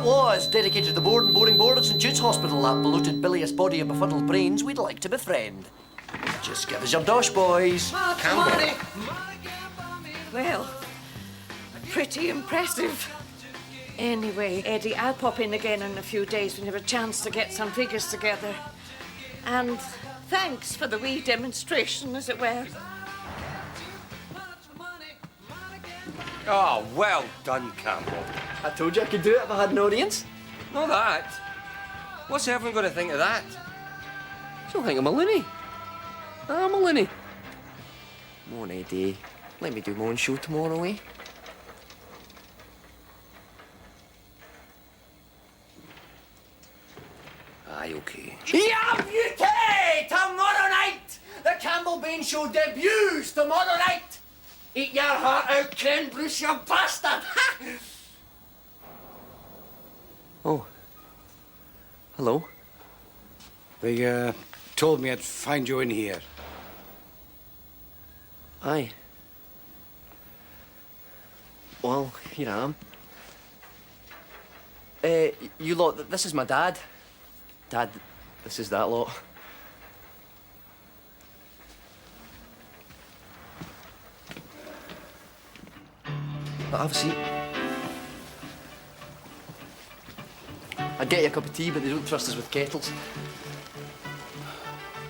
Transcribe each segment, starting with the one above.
that was dedicated to the board and boarding board at St Jude's Hospital, that bloated bilious body and befuddled brains we'd like to befriend. Just give us your dosh, boys. Campbell. Well, pretty impressive. Anyway, Eddie, I'll pop in again in a few days when you have a chance to get some figures together. And thanks for the wee demonstration, as it were. Oh, well done, Campbell. I told you I could do it if I had an audience. Not that. What's everyone going to think of that? She'll think I'm a loony. I'm a loony. Come on, Eddie. Let me do my own show tomorrow, eh? Aye, okay. Yeah, beauty! Tomorrow night! The Campbell Bain Show debuts tomorrow night! Eat your heart out, Ken Bruce, you bastard! Oh. Hello. They told me I'd find you in here. Aye. Well, here I am. You lot, this is my dad. Dad, this is that lot. Have a seat. I'd get you a cup of tea, but they don't trust us with kettles.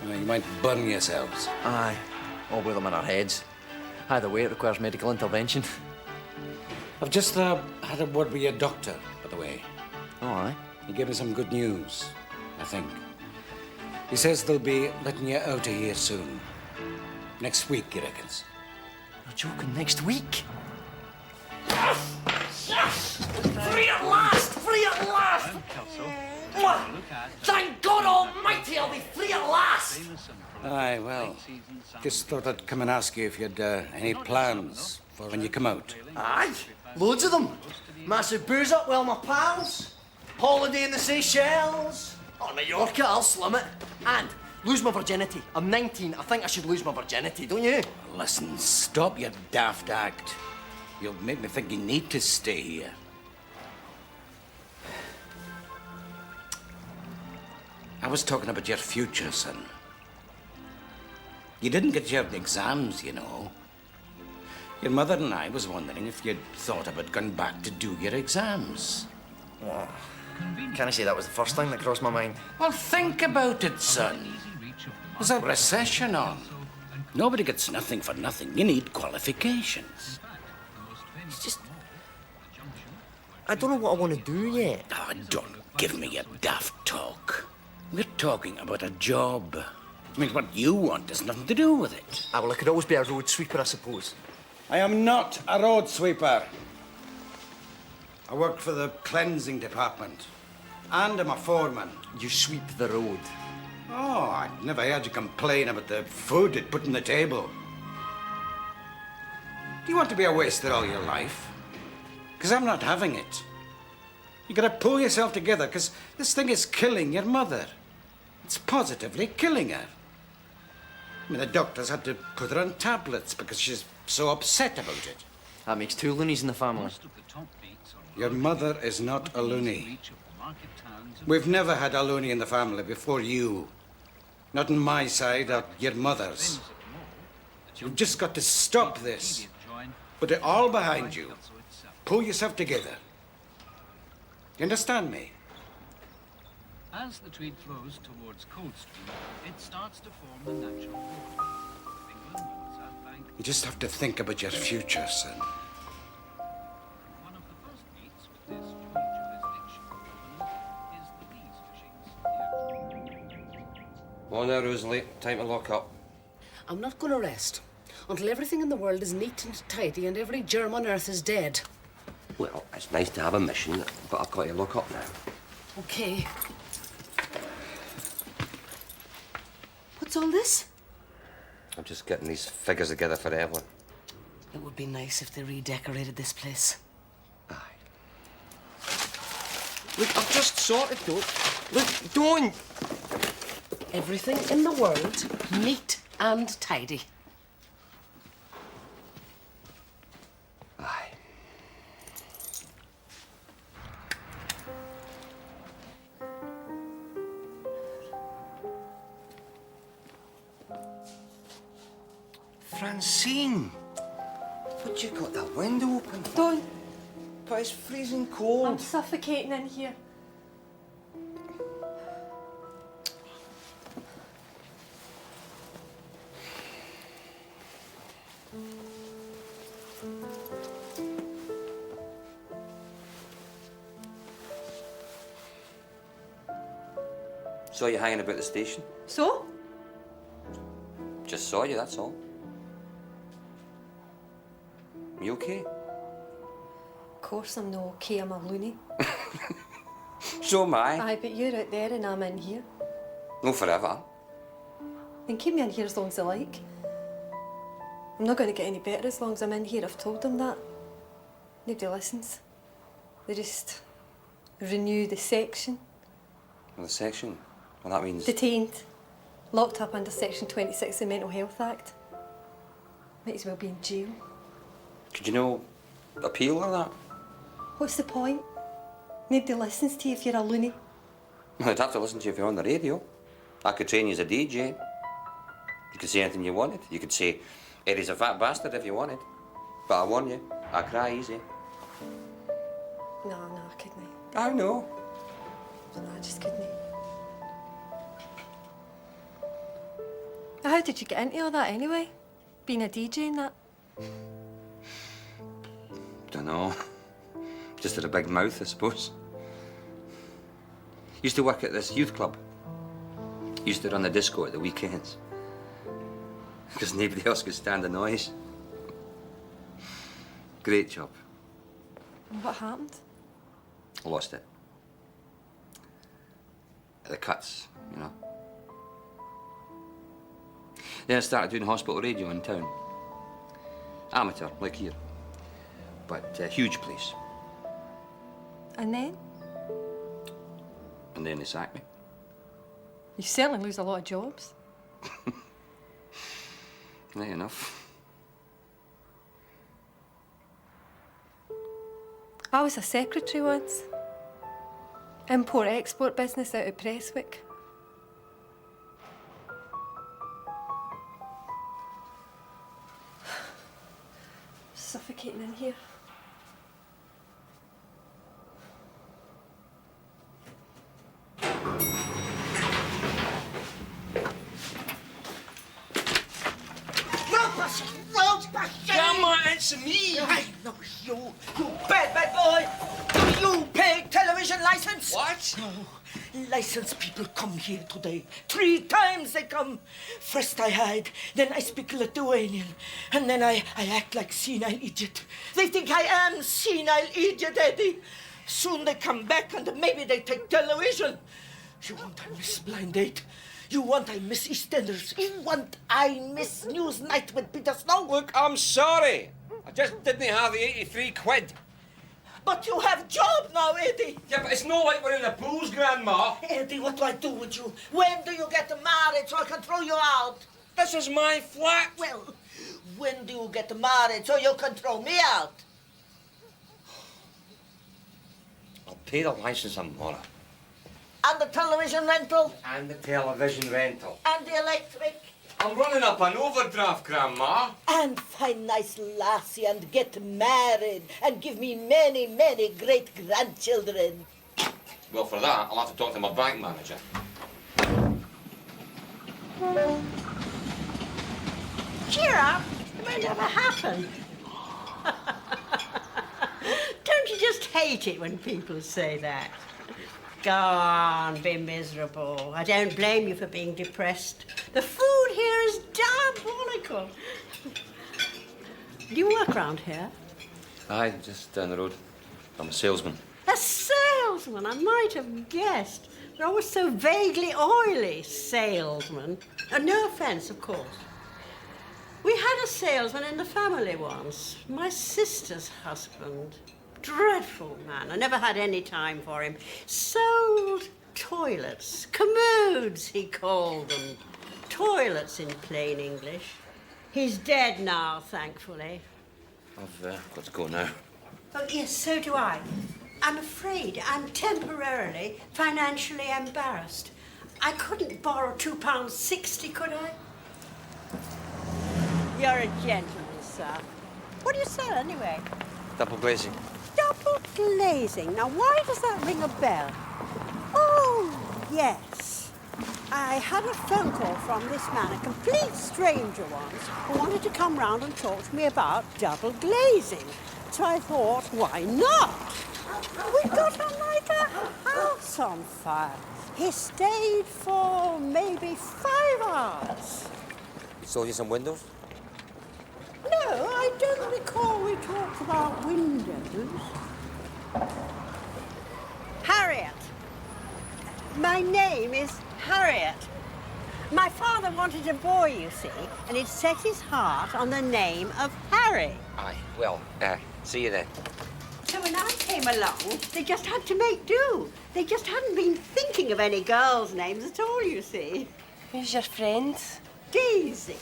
You might burn yourselves. Aye, all with them in our heads. Either way, it requires medical intervention. I've just had a word with your doctor, by the way. Oh, aye? He gave me some good news, I think. He says they'll be letting you out of here soon. Next week, he reckons. You're joking, next week? Yes! Yes! Free at last! Free at last! Thank God Almighty, I'll be free at last! Aye, well, just thought I'd come and ask you if you had any plans for when you come out. Aye, loads of them. Massive booze up with all my pals. Holiday in the Seychelles. On Mallorca, I'll slum it. And lose my virginity. I'm 19, I think I should lose my virginity, don't you? Listen, stop your daft act. You'll make me think you need to stay here. I was talking about your future, son. You didn't get your exams, you know. Your mother and I was wondering if you'd thought about going back to do your exams. Oh, can I say that was the first thing that crossed my mind? Well, think about it, son. There's a recession on. Nobody gets nothing for nothing. You need qualifications. It's just... I don't know what I want to do yet. Oh, don't give me your daft talk. We're talking about a job. I mean, what you want has nothing to do with it. Ah, well, I could always be a road sweeper, I suppose. I am not a road sweeper. I work for the cleansing department. And I'm a foreman. You sweep the road. Oh, I never heard you complain about the food it put on the table. Do you want to be a waster all your life? Because I'm not having it. You gotta pull yourself together, because this thing is killing your mother. It's positively killing her. I mean, the doctors had to put her on tablets because she's so upset about it. That makes two loonies in the family. Your mother is not a loony. We've never had a loony in the family before you. Not on my side or your mother's. You've just got to stop this. Put it all behind you. Pull yourself together. You understand me? As the Tweed flows towards Cold Stream, it starts to form the natural border of England on the south bank. You just have to think about your future, son. One of the first meets with this dual jurisdiction government is the Lees fishings. Come on now, Rosalie. Time to lock up. I'm not going to rest until everything in the world is neat and tidy and every germ on earth is dead. Well, it's nice to have a mission, but I've got to lock up now. Okay. What's all this? I'm just getting these figures together for Evelyn. It would be nice if they redecorated this place. Aye. Look, I've just sorted, though. Look, don't! Everything in the world neat and tidy. Aye. Francine! But you got the window open. Don't. But it's freezing cold. I'm suffocating in here. Saw you hanging about the station. So? Just saw you, that's all. You okay? Of course I'm not okay, I'm a loony. So am I. Aye, but you're out there and I'm in here. No forever. Then keep me in here as long as I like. I'm not going to get any better as long as I'm in here. I've told them that. Nobody listens. They just renew the section. Well, the section? Well, that means... Detained. Locked up under Section 26 of the Mental Health Act. Might as well be in jail. Could you no appeal or that? What's the point? Nobody listens to you if you're a loony. Well, they'd have to listen to you if you're on the radio. I could train you as a DJ. You could say anything you wanted. You could say, Eddie's a fat bastard if you wanted. But I warn you, I cry easy. No, I couldn't. I know. No, I just couldn't. How did you get into all that anyway? Being a DJ and that? Dunno. Just had a big mouth, I suppose. Used to work at this youth club. Used to run the disco at the weekends. Because nobody else could stand the noise. Great job. And what happened? I lost it. The cuts, you know. Then I started doing hospital radio in town. Amateur, like here. But huge place. And then? And then they sacked me. You certainly lose a lot of jobs. Not enough. I was a secretary once. Import-export business out of Prestwick. Suffocating in here. Come on, answer me! I know you bad boy! Do you pay television license? What? No, licensed people come here today. 3 times they come. First I hide, then I speak Lithuanian, and then I act like senile idiot. They think I am senile idiot, Eddie. Soon they come back and maybe they take television. You want I miss Blind Date? You want I miss EastEnders? You want I miss Newsnight with Peter Snow? Look, I'm sorry. I just didn't have the 83 quid. But you have job now, Eddie. Yeah, but it's not like we're in the pools, Grandma. Eddie, what do I do with you? When do you get married so I can throw you out? This is my flat. Well, when do you get married so you can throw me out? I'll pay the license tomorrow. And the television rental? And the television rental. And the electric? I'm running up an overdraft, Grandma. And find nice lassie and get married and give me many, many great grandchildren. Well, for that, I'll have to talk to my bank manager. Cheer up. It won't ever happen. Don't you just hate it when people say that? Go on, be miserable. I don't blame you for being depressed. The food here is diabolical. Do you work around here? Aye, just down the road. I'm a salesman. A salesman, I might have guessed. They're always so vaguely oily, salesmen. No offence, of course. We had a salesman in the family once. My sister's husband. Dreadful man. I never had any time for him. Sold toilets. Commodes, he called them. Toilets in plain English. He's dead now, thankfully. I've got to go now. Oh, yes, so do I. I'm afraid I'm temporarily financially embarrassed. I couldn't borrow £2.60, could I? You're a gentleman, sir. What do you sell, anyway? Double glazing. Double glazing. Now, why does that ring a bell? Oh, yes. I had a phone call from this man, a complete stranger once, who wanted to come round and talk to me about double glazing. So I thought, why not? We got on like a house on fire. He stayed for maybe 5 hours. Sold you some windows? No, I don't recall we talked about windows. Harriet. My name is Harriet. My father wanted a boy, you see, and he'd set his heart on the name of Harry. Aye, well, see you then. So when I came along, they just had to make do. They just hadn't been thinking of any girls' names at all, you see. Who's your friend? Daisy.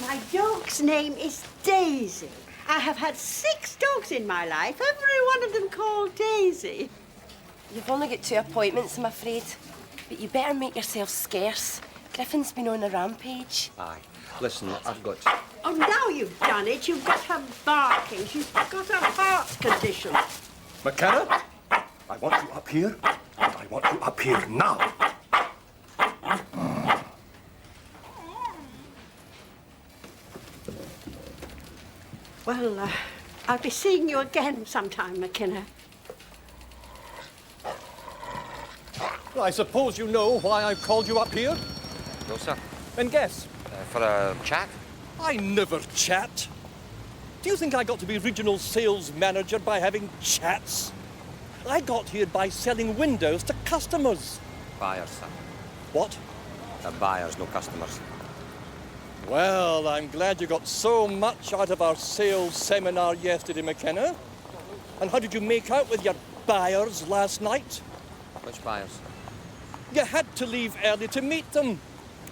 My dog's name is Daisy. I have had 6 dogs in my life, every one of them called Daisy. You've only got 2 appointments, I'm afraid. But you better make yourself scarce. Griffin's been on a rampage. Aye. Listen, I've got... Oh, now you've done it. You've got her barking. She's got a heart condition. McKenna, I want you up here, and I want you up here now. Well, I'll be seeing you again sometime, McKenna. I suppose you know why I've called you up here? No, sir. Then guess. For a chat? I never chat. Do you think I got to be regional sales manager by having chats? I got here by selling windows to customers. Buyers, sir. What? Buyers, no customers. Well, I'm glad you got so much out of our sales seminar yesterday, McKenna. And how did you make out with your buyers last night? Which buyers? You had to leave early to meet them.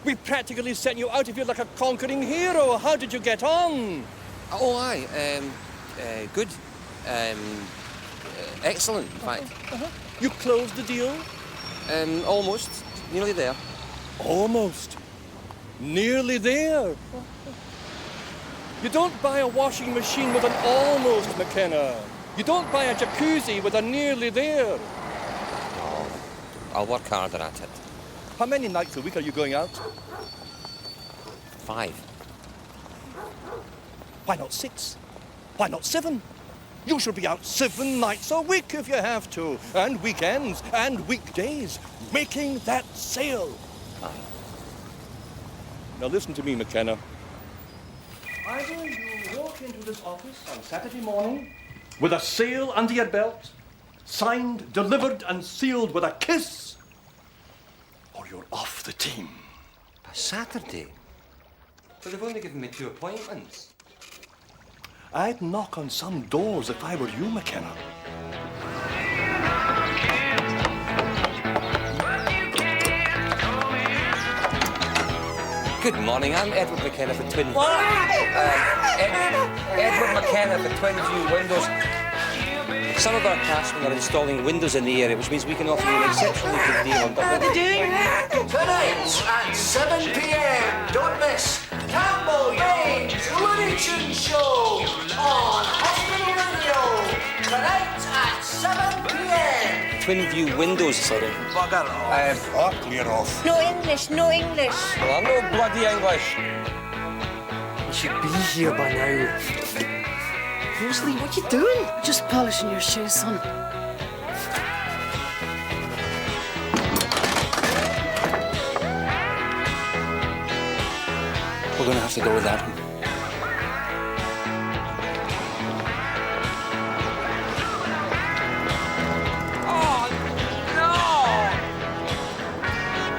We practically sent you out of here like a conquering hero. How did you get on? Oh, aye. Good. Excellent, in fact. You closed the deal? Almost. Nearly there. Almost. Nearly there. You don't buy a washing machine with an almost, McKenna. You don't buy a jacuzzi with a nearly there. Oh, I'll work harder at it. How many nights a week are you going out? 5. Why not 6? Why not 7? You should be out 7 nights a week if you have to, and weekends and weekdays, making that sale. Aye. Now listen to me, McKenna. Either you walk into this office on Saturday morning with a sale under your belt, signed, delivered, and sealed with a kiss, or you're off the team. A Saturday? But they've only given me 2 appointments. I'd knock on some doors if I were you, McKenna. Good morning, I'm Edward McKenna for Edward McKenna for Twinview Windows. Some of our craftsmen are installing windows in the area, which means we can offer you an exceptionally good deal on double. How are they doing? Tonight at 7 p.m. Don't miss Campbell Baines Looney Tunes Show on Hospital Radio. Tonight at 7 p.m. Twinview Windows, sorry. Bugger off. Clear off. No English, no English. Well, I'm no bloody English. You should be here by now. Rosalie, what you doing? Just polishing your shoes, son. We're gonna have to go without him. Oh, no!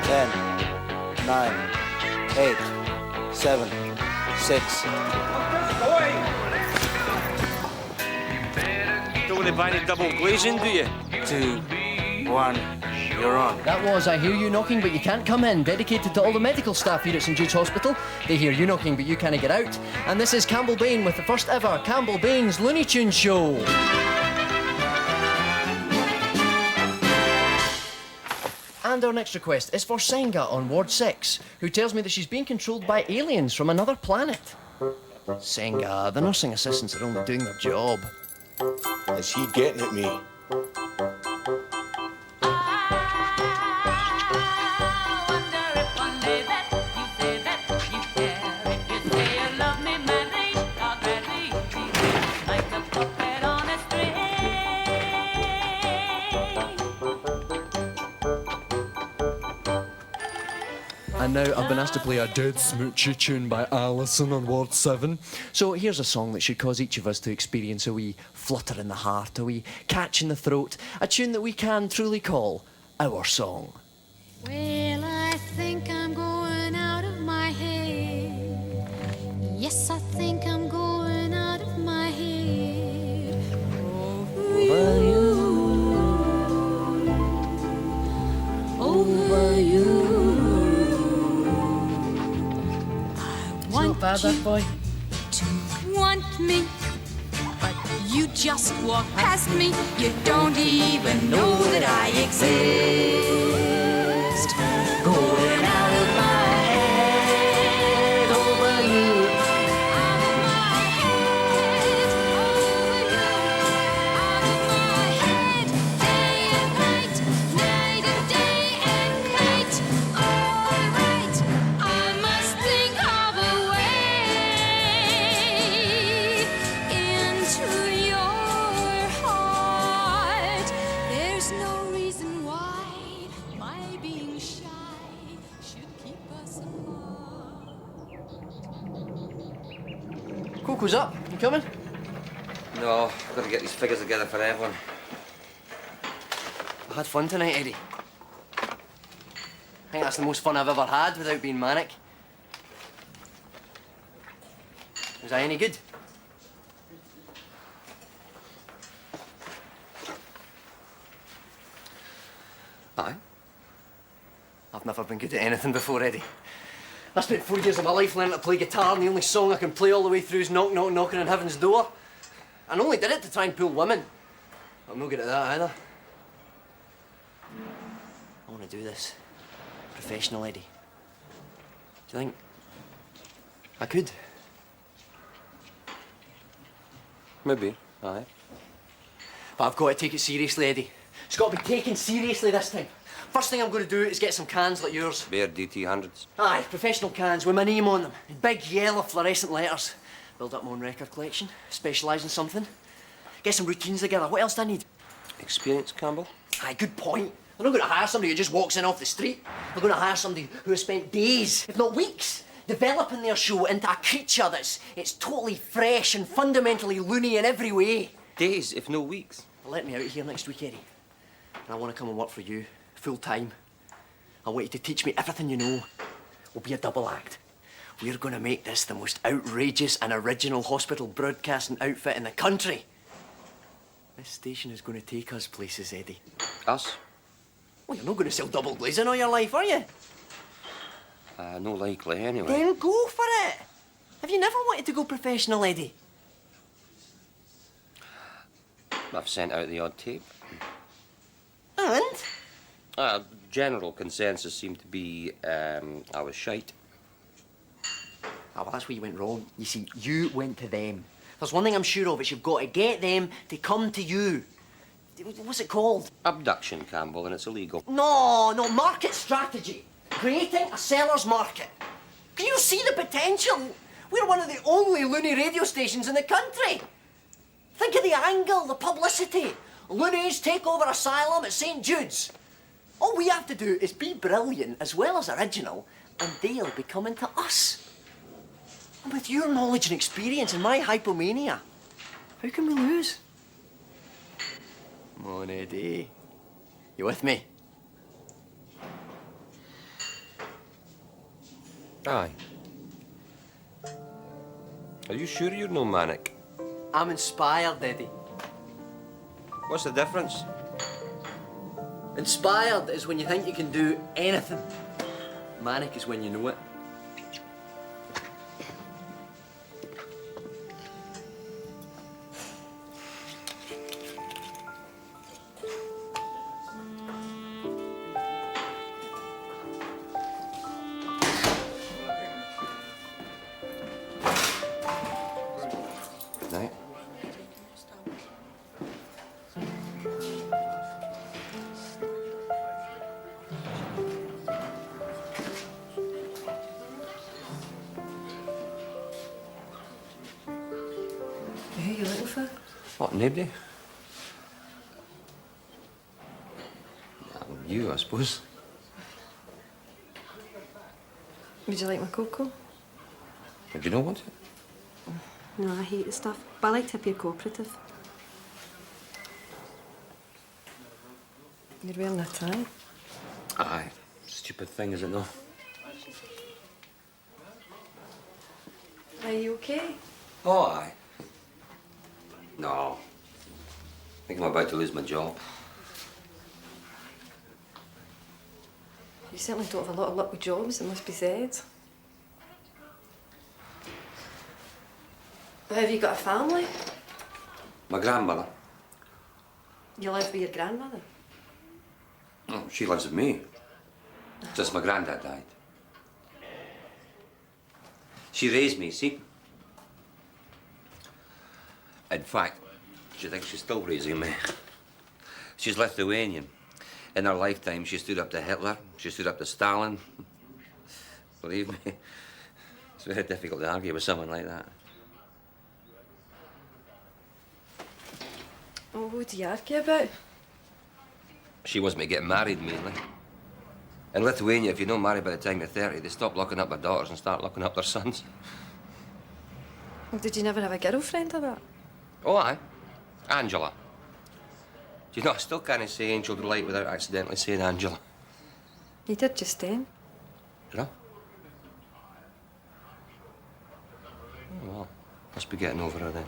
10, 9, 8, 7, 6. Don't want to buy any double glazing, do you? 2, 1, you're on. That was I Hear You Knocking But You Can't Come In, dedicated to all the medical staff here at St Jude's Hospital. They hear you knocking but you can't get out. And this is Campbell Bain with the first ever Campbell Baines Looney Tunes Show. And our next request is for Senga on Ward 6, who tells me that she's being controlled by aliens from another planet. Senga, the nursing assistants are only doing their job. Is he getting at me? And now I've been asked to play a dead smoochy tune by Alison on Ward 7. So here's a song that should cause each of us to experience a wee flutter in the heart, a wee catch in the throat, a tune that we can truly call our song. Well, I think I'm going out of my head. Yes, I think I'm going out of my head. Over you. Over you. Bad, that boy. To want me, but you just walk past me. You don't even know that I exist. Going out of my head over you. Out of my head over you. Out of my head day and night, night and day and night. All right, I must think of a into your heart. There's no reason why my being shy should keep us apart. Coco's up. You coming? No, I've got to get these figures together for everyone. I had fun tonight, Eddie. I think that's the most fun I've ever had without being manic. Was I any good? Aye. I've never been good at anything before, Eddie. I spent 4 years of my life learning to play guitar, and the only song I can play all the way through is Knock, Knock, Knocking on Heaven's Door. I only did it to try and pull women. I'm no good at that either. I want to do this. Professional, Eddie. Do you think I could? Maybe, aye. But I've got to take it seriously, Eddie. It's got to be taken seriously this time. First thing I'm going to do is get some cans like yours. Bare DT hundreds. Aye, professional cans with my name on them. In big yellow fluorescent letters. Build up my own record collection. Specialise in something. Get some routines together. What else do I need? Experience, Campbell? Aye, good point. I'm not going to hire somebody who just walks in off the street. I'm going to hire somebody who has spent days, if not weeks, developing their show into a creature it's totally fresh and fundamentally loony in every way. Days, if no weeks. Well, let me out here next week, Eddie. And I want to come and work for you, full time. I want you to teach me everything you know. We'll be a double act. We're going to make this the most outrageous and original hospital broadcasting outfit in the country. This station is going to take us places, Eddie. Us? Well, you're not going to sell double glazing all your life, are you? No likely, anyway. Then go for it. Have you never wanted to go professional, Eddie? I've sent out the odd tape. And? General consensus seemed to be I was shite. Ah, well, that's where you went wrong. You see, you went to them. There's one thing I'm sure of, is you've got to get them to come to you. What's it called? Abduction, Campbell, and it's illegal. No, market strategy. Creating a seller's market. Can you see the potential? We're one of the only loony radio stations in the country. Think of the angle, the publicity. Loonies take over Asylum at St. Jude's. All we have to do is be brilliant as well as original, and they'll be coming to us. And with your knowledge and experience and my hypomania, how can we lose? Come on, Eddie. You with me? Aye. Are you sure you're no manic? I'm inspired, Eddie. What's the difference? Inspired is when you think you can do anything. Manic is when you know it. nobody. Well, you, I suppose. Would you like my cocoa? Would you not want it? No, I hate the stuff. But I like to appear cooperative. You're wearing a tie. Aye. Stupid thing, is it not? Are you okay? Oh, aye. No. I think I'm about to lose my job. You certainly don't have a lot of luck with jobs, it must be said. But have you got a family? My grandmother. You live with your grandmother? Oh, she lives with me. Just my granddad died. She raised me, see? In fact, she thinks she's still raising me. She's Lithuanian. In her lifetime, she stood up to Hitler. She stood up to Stalin. Believe me, it's very difficult to argue with someone like that. Oh, what do you argue about? She wants me getting married, mainly. In Lithuania, if you don't marry by the time you're 30, they stop locking up their daughters and start locking up their sons. Well, did you never have a girlfriend or that? Oh, aye. Angela. Do you know, I still can't say Angel Delight without accidentally saying Angela. You did just then. You know? Oh, well, must be getting over her then.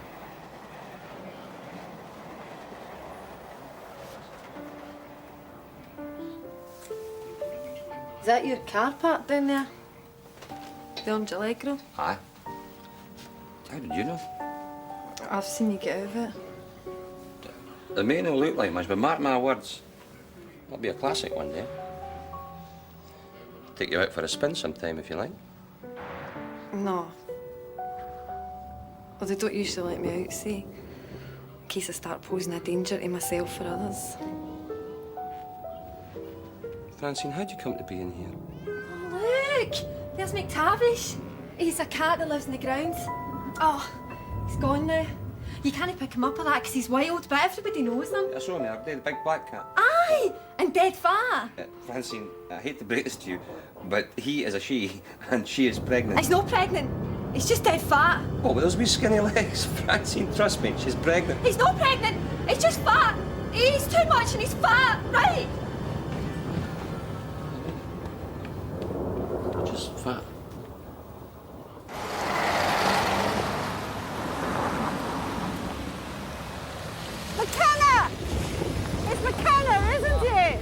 Is that your car parked down there? The orange Allegro? Aye. How did you know? I've seen you get out of it. It may not look like much, but mark my words, it'll be a classic one day. Take you out for a spin sometime if you like. No. Well, they don't usually let me out, see? In case I start posing a danger to myself or others. Francine, how'd you come to be in here? Oh, look! There's McTavish. He's a cat that lives in the grounds. Oh, he's gone now. You can't pick him up like that because he's wild, but everybody knows him. I saw him the other day, the big black cat. Aye, and dead fat. Francine, I hate to break this to you, but he is a she, and she is pregnant. He's not pregnant. He's just dead fat. Oh, with those wee skinny legs. Francine, trust me, she's pregnant. He's not pregnant. He's just fat. He's too much and he's fat, right? Just fat. McKenna! It's McKenna, isn't it?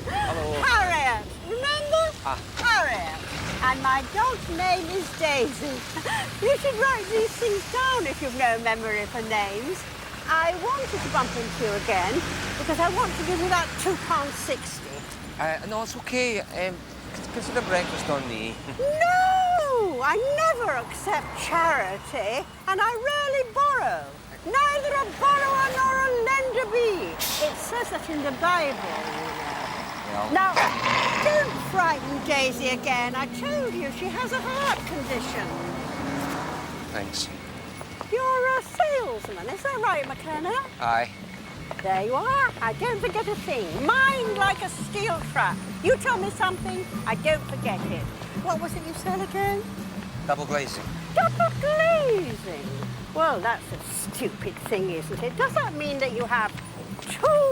Hello. Harriet, remember? Harriet. And my dog's name is Daisy. You should write these things down if you've no memory for names. I wanted to bump into you again because I want to give you that £2.60. No, it's okay. Consider breakfast on me. No! I never accept charity, and I rarely borrow. Neither a borrower nor a lender be. It says that in the Bible, you know. Now, don't frighten Daisy again. I told you she has a heart condition. Thanks. You're a salesman, is that right, McKenna? Aye. There you are. I don't forget a thing. Mind like a steel trap. You tell me something, I don't forget it. What was it you said again? Double glazing. Double glazing? Well, that's a stupid thing, isn't it? Does that mean that you have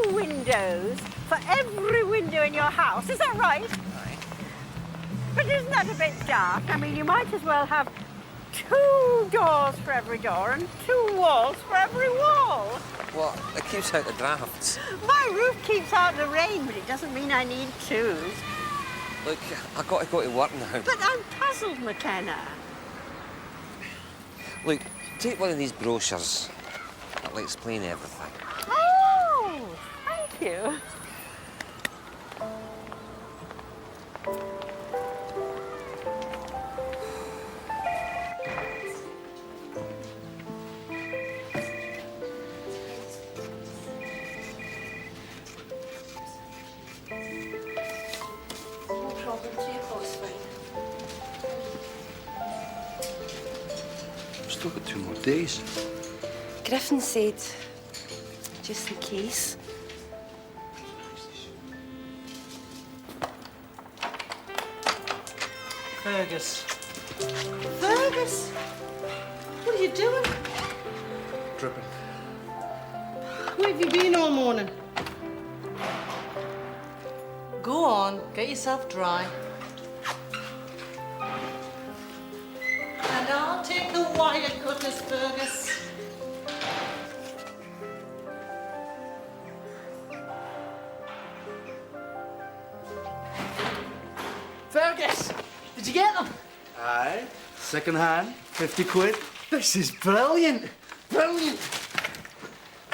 2 windows for every window in your house? Is that right? Aye. But isn't that a bit dark? I mean, you might as well have 2 doors for every door and 2 walls for every wall. Well, it keeps out the drafts. My roof keeps out the rain, but it doesn't mean I need 2s. Look, I've got to go to work now. But I'm puzzled, McKenna. Look, take one of these brochures. That'll explain everything. Oh, thank you. Still got 2 more days. Griffin said just in case. Fergus. Fergus! What are you doing? Dripping. Where have you been all morning? Go on, get yourself dry. And I'll take the wire cutters, Fergus. Fergus! Did you get them? Aye. Second hand, 50 quid. This is brilliant! Brilliant!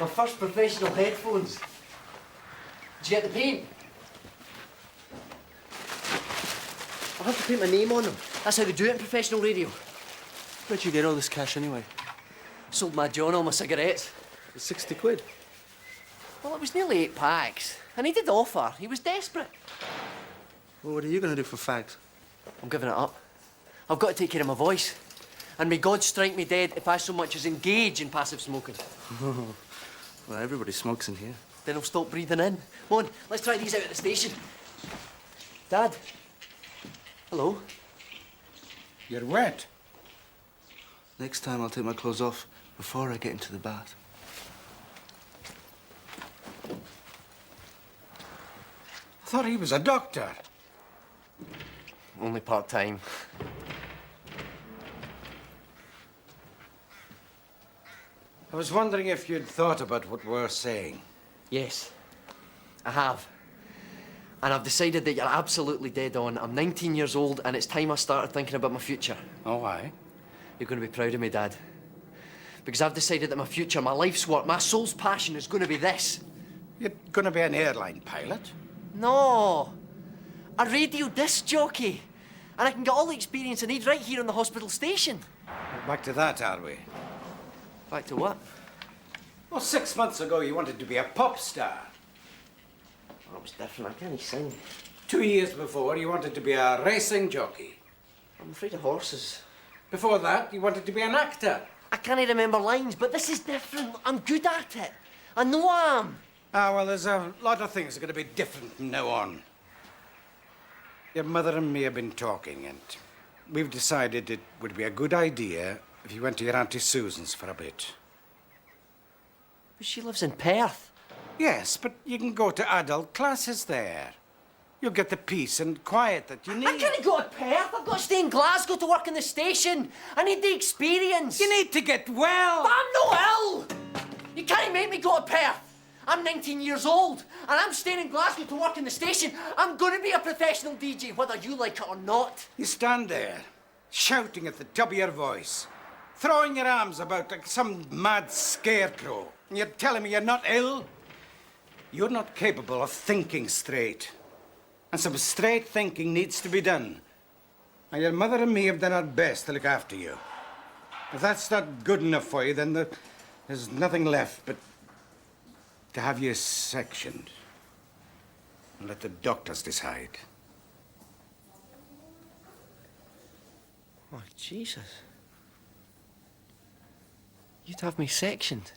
My first professional headphones. Did you get the paint? I have to paint my name on them. That's how they do it in professional radio. Where'd you get all this cash anyway? Sold my John all my cigarettes. For 60 quid. Well, it was nearly 8 packs. And he did offer. He was desperate. Well, what are you going to do for fags? I'm giving it up. I've got to take care of my voice. And may God strike me dead if I so much as engage in passive smoking. Well, everybody smokes in here. Then I'll stop breathing in. Come on, let's try these out at the station. Dad. Hello. You're wet. Next time I'll take my clothes off before I get into the bath. I thought he was a doctor. Only part-time. I was wondering if you'd thought about what we're saying. Yes, I have. And I've decided that you're absolutely dead on. I'm 19 years old and it's time I started thinking about my future. Oh, why? You're going to be proud of me, Dad. Because I've decided that my future, my life's work, my soul's passion is going to be this. You're going to be an airline pilot? No, a radio disc jockey. And I can get all the experience I need right here on the hospital station. Back to that, are we? Back to what? Well, 6 months ago, you wanted to be a pop star. That was different. I can't sing. 2 years before, you wanted to be a racing jockey. I'm afraid of horses. Before that, you wanted to be an actor. I can't remember lines, but this is different. I'm good at it. I know I am. Ah, well, there's a lot of things that are going to be different from now on. Your mother and me have been talking, and we've decided it would be a good idea if you went to your Auntie Susan's for a bit. But she lives in Perth. Yes, but you can go to adult classes there. You'll get the peace and quiet that you need. I can't go to Perth. I've got to stay in Glasgow to work in the station. I need the experience. You need to get well. But I'm no ill. You can't make me go to Perth. I'm 19 years old, and I'm staying in Glasgow to work in the station. I'm going to be a professional DJ, whether you like it or not. You stand there, shouting at the top of your voice, throwing your arms about like some mad scarecrow, and you're telling me you're not ill? You're not capable of thinking straight. And some straight thinking needs to be done. And your mother and me have done our best to look after you. If that's not good enough for you, then there's nothing left but to have you sectioned and let the doctors decide. Oh, Jesus. You'd have me sectioned.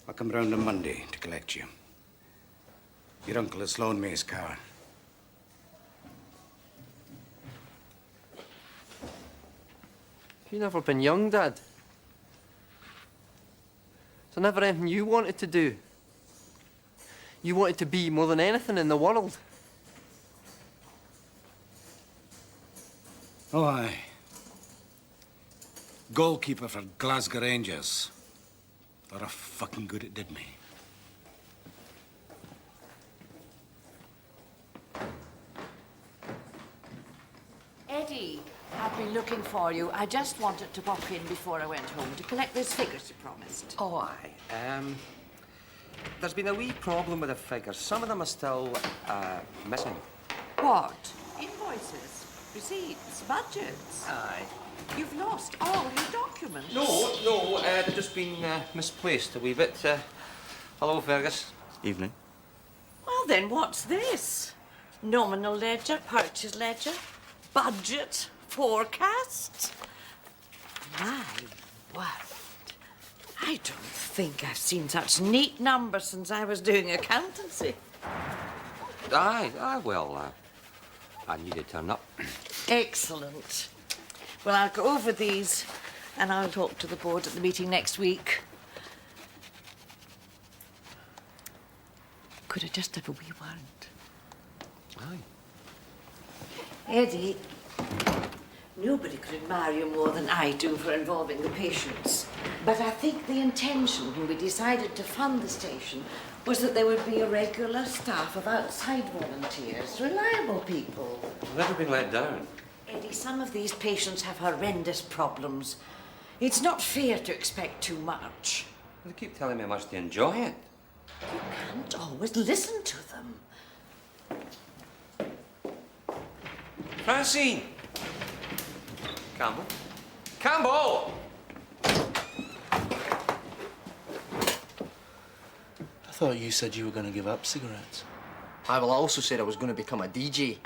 I'll come round on Monday to collect you. Your uncle has loaned me his car. You've never been young, Dad. Is there never anything you wanted to do? You wanted to be more than anything in the world. Oh, aye. Goalkeeper for Glasgow Rangers. Thought how fucking good it did me. Eddie, I've been looking for you. I just wanted to pop in before I went home to collect those figures you promised. Oh, aye. There's been a wee problem with the figures. Some of them are still missing. What? Invoices, receipts, budgets? Aye. You've lost all your documents. No, they've just been misplaced a wee bit. Hello, Fergus. Evening. Well, then what's this? Nominal ledger, purchase ledger, budget, forecast. My word. I don't think I've seen such neat numbers since I was doing accountancy. Well, I knew they'd turn up. Excellent. Well, I'll go over these and I'll talk to the board at the meeting next week. Could I just have a wee word? Aye. Eddie, nobody could admire you more than I do for involving the patients. But I think the intention when we decided to fund the station was that there would be a regular staff of outside volunteers, reliable people. I've never been let down. Eddie, some of these patients have horrendous problems. It's not fair to expect too much. They keep telling me how much they enjoy it. You can't always listen to them. Francine! Campbell? Campbell! I thought you said you were going to give up cigarettes. I also said I was going to become a DJ.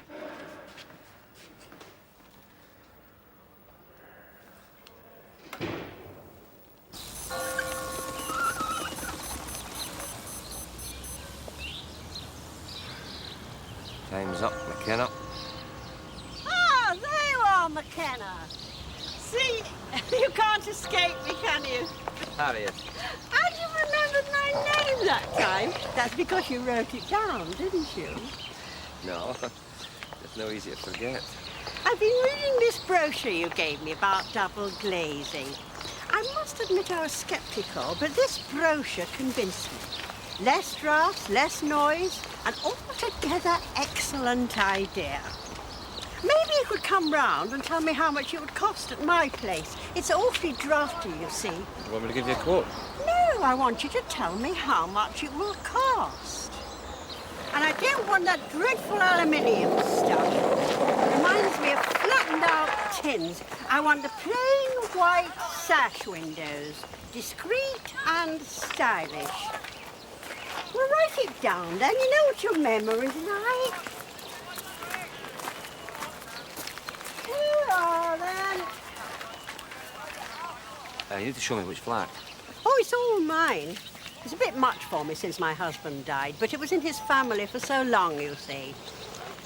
Time's up, McKenna. Ah, there you are, McKenna. See, you can't escape me, can you? Harriet. And you remembered my name that time. That's because you wrote it down, didn't you? No, it's no easy to forget. I've been reading this brochure you gave me about double glazing. I must admit I was sceptical, but this brochure convinced me. Less drafts, less noise, an altogether excellent idea. Maybe you could come round and tell me how much it would cost at my place. It's awfully drafty, you see. You want me to give you a quote? No, I want you to tell me how much it will cost. And I don't want that dreadful aluminium stuff. Reminds me of flattened out tins. I want the plain white sash windows. Discreet and stylish. Well, write it down then. You know what your memory's like. Here are then. You need to show me which flat. Oh, it's all mine. It's a bit much for me since my husband died, but it was in his family for so long, you see.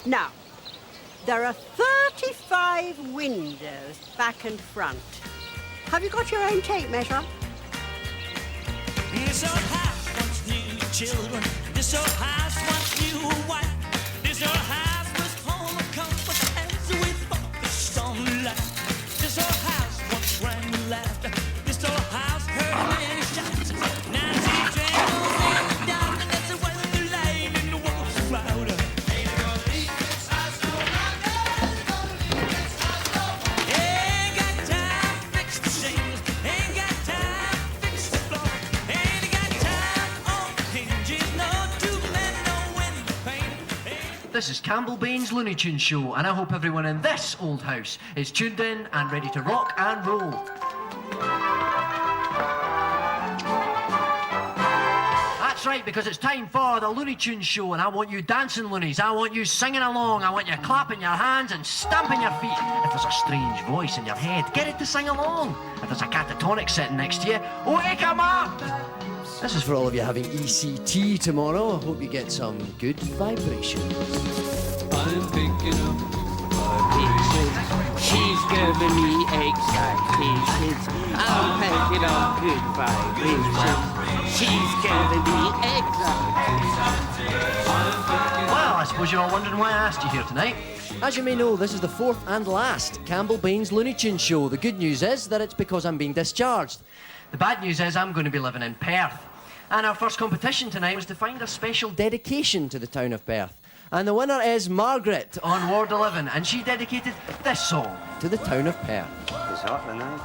Now, there are 35 windows, back and front. Have you got your own tape measure? This old house wants new children. This old house wants new wife. This old house was home of comfort as we focused on life. This old house wants grand laughter. This old house heard many shots. Now she travels in the dark, that's the weather, the light, and the wolf's louder. Ain't gonna leave this house no longer. Ain't gonna leave this house no more. Ain't got time to fix the shingles. Ain't got time to fix the floor. Ain't got time on the hinges. No two men, no window pane. This is Campbell Bain's Looney Tunes Show, and I hope everyone in this old house is tuned in and ready to rock and roll. That's right, because it's time for the Looney Tunes Show, and I want you dancing loonies. I want you singing along. I want you clapping your hands and stamping your feet. If there's a strange voice in your head, get it to sing along. If there's a catatonic sitting next to you, wake 'em up! This is for all of you having ECT tomorrow. I hope you get some good vibrations. I'm picking up vibrations. She's giving me excitations. I'm picking up good vibrations. She's giving me excitations. Well, I suppose you're all wondering why I asked you here tonight. As you may know, this is the fourth and last Campbell Bain's Looney Tunes Show. The good news is that it's because I'm being discharged. The bad news is I'm going to be living in Perth. And our first competition tonight was to find a special dedication to the town of Perth. And the winner is Margaret on Ward 11, and she dedicated this song to the town of Perth. It's hot tonight.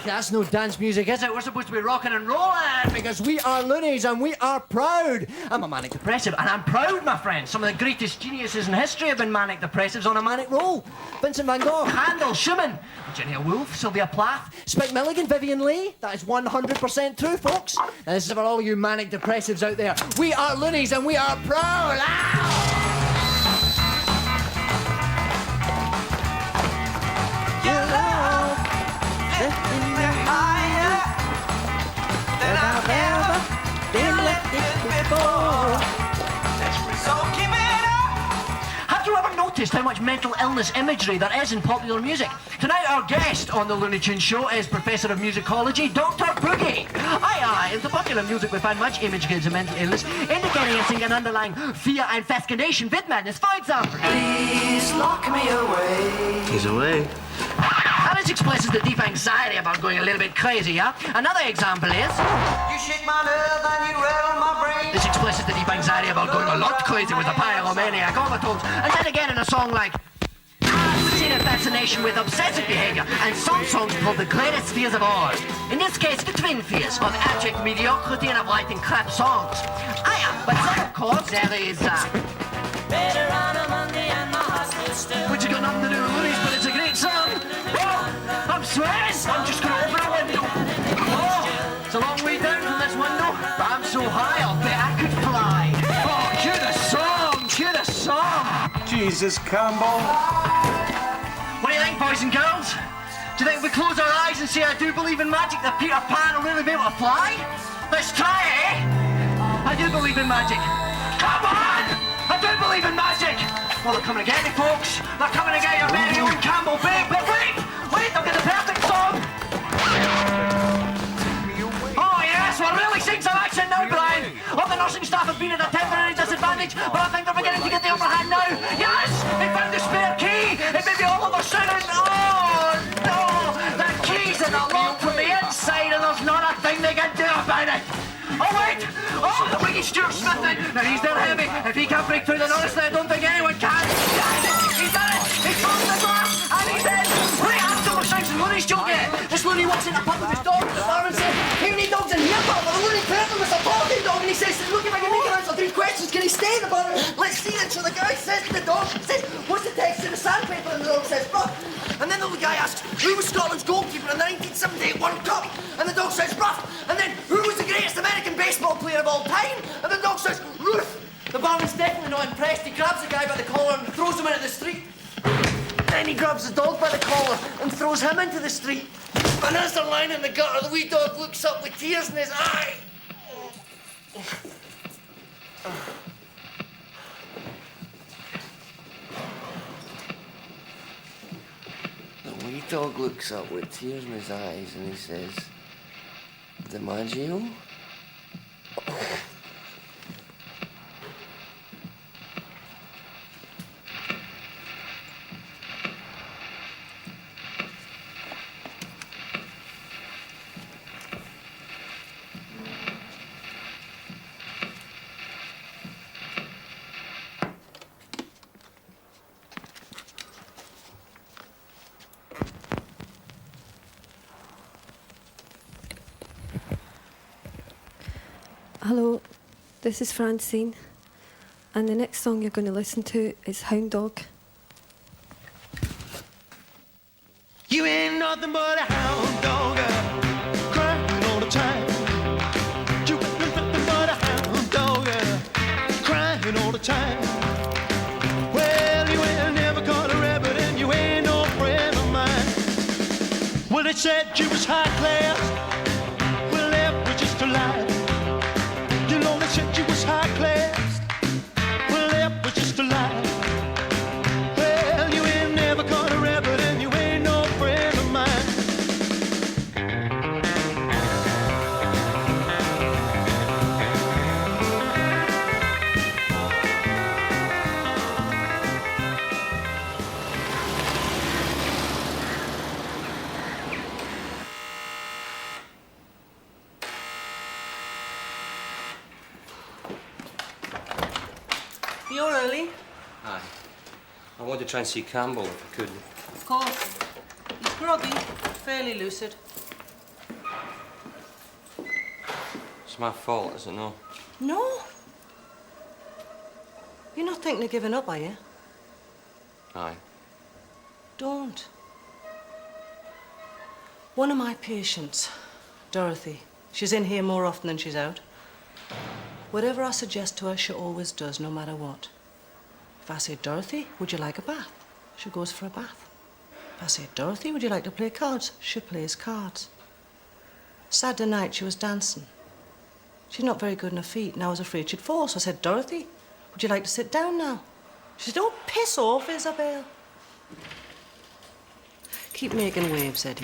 that's no dance music, is it? We're supposed to be rocking and rolling because we are loonies and we are proud. I'm a manic depressive and I'm proud, my friends. Some of the greatest geniuses in history have been manic depressives on a manic roll. Vincent van Gogh, Handel, Schumann, Virginia Woolf, Sylvia Plath, Spike Milligan, Vivian Leigh. That is 100% true, folks. Now, this is for all you manic depressives out there. We are loonies and we are proud. Your love lifted me higher than I've ever been lifted before. So keep it up. Have you ever noticed how much mental illness imagery there is in popular music? Tonight our guest on the Looney Tunes show is Professor of Musicology, Dr. Boogie. Aye, in the popular music we find much imagery of mental illness, indicating an underlying fear and fascination with madness. For example, please lock me away. He's away. And this expresses the deep anxiety about going a little bit crazy, yeah? Another example is... You shake my nerve and you rattle my brain. This expresses the deep anxiety about going a lot crazy with a pyromaniac overtones. And then again in a song like... seen a fascination with obsessive behaviour, and some songs called the greatest fears of all. In this case, the twin fears of abject mediocrity and of writing crap songs. But then, of course, there is... Better on a Monday and my heart will still... Which has got nothing to do with Loonies, but it's a great song. Oh, I'm sweating. I'm just going to open a window. Oh, it's a long way down from this window, but I'm so high I'll bet I could fly. Oh, cue the song, cue the song. Jesus, Campbell. What do you think, boys and girls? Do you think if we close our eyes and say I do believe in magic that Peter Pan will really be able to fly? Let's try, eh? I do believe in magic. Come on! I do believe in magic! Well, they're coming to get me, folks. They're coming to get your very own Campbell babe. But wait! They'll get the perfect song! Oh, yes, we're really seeing some action now, Brian. All the nursing staff have been at a temporary disadvantage, but I think they're beginning to get the upper hand now. Yes! They found the spare key! It may be all of a sudden. Oh, no! The key's in the lock from the inside, and there's not a thing they can do about it. Oh, wait! Oh, the wicked Stuart Smith then. Now, he's there heavy. If he can't break through, then honestly, I don't think anyone can. He's done it! He's closed the glass, and he's in! Wait, I'm so much and Looney's joke yet. This Looney walks in a pub with his dog, and says, "How many dogs in here, pal?" Well, the Looney person was a talking dog, and he says, "Look, if I can make an answer 3 questions, can he stay in the bar? Let's see it." So the guy says to the dog, says, "What's the text in the sandpaper?" And the dog says, "Bruh." And then the guy asks, "Who was Scotland's goalkeeper in the 1978 World Cup?" And the dog says, "Ruff." And then, "Who was the greatest American baseball player of all time?" And the dog says, "Ruth." The barman's definitely not impressed. He grabs the guy by the collar and throws him into the street. Then he grabs the dog by the collar and throws him into the street. And as they're lying in the gutter, the wee dog looks up with tears in his eye. The wee dog looks up with tears in his eyes and he says, "DiMaggio?" Hello, this is Francine, and the next song you're going to listen to is Hound Dog. You ain't nothing but a hound dog, crying all the time. You ain't nothing but a hound dog, crying all the time. Well, you ain't never caught a rabbit and you ain't no friend of mine. Well, they said you was high class, well, that was just a lie. You know they said you was high class, well, that was just a lie. Well, you ain't never caught a rabbit and you ain't no friend of mine. You're early. Aye. I want to try and see Campbell if I could. Of course. He's groggy, fairly lucid. It's my fault, is it no? No. You're not thinking of giving up, are you? Aye. Don't. One of my patients, Dorothy, she's in here more often than she's out. Whatever I suggest to her, she always does, no matter what. If I say, Dorothy, would you like a bath? She goes for a bath. If I say, Dorothy, would you like to play cards? She plays cards. Saturday night, she was dancing. She's not very good on her feet, and I was afraid she'd fall, so I said, Dorothy, would you like to sit down now? She said, oh, piss off, Isabel. Keep making waves, Eddie.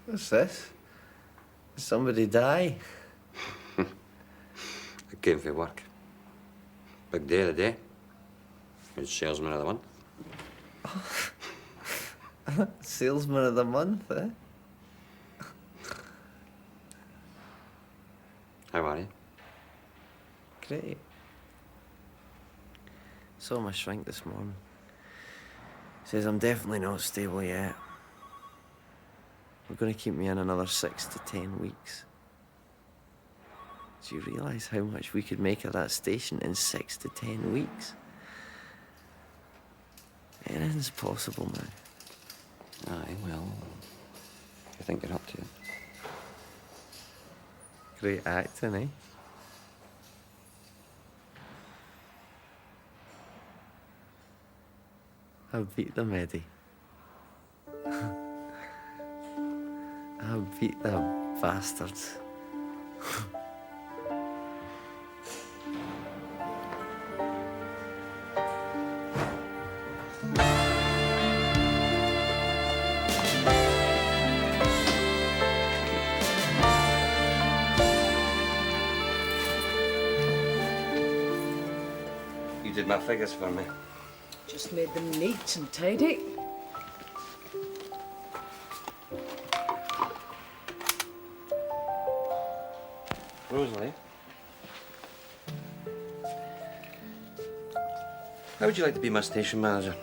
What's this? Did somebody die? I came for work. Big day today. It's salesman of the month. Salesman of the month, eh? How are you? Great. Saw my shrink this morning. Says I'm definitely not stable yet. We're going to keep me in another 6 to 10 weeks. Do you realise how much we could make at that station in 6 to 10 weeks? Anything's possible now. Aye, well, I think you're up to it. Great acting, eh? I beat them, Eddie. I beat them bastards. You did my figures for me. Just made them neat and tidy. Rosalie? How would you like to be my station manager?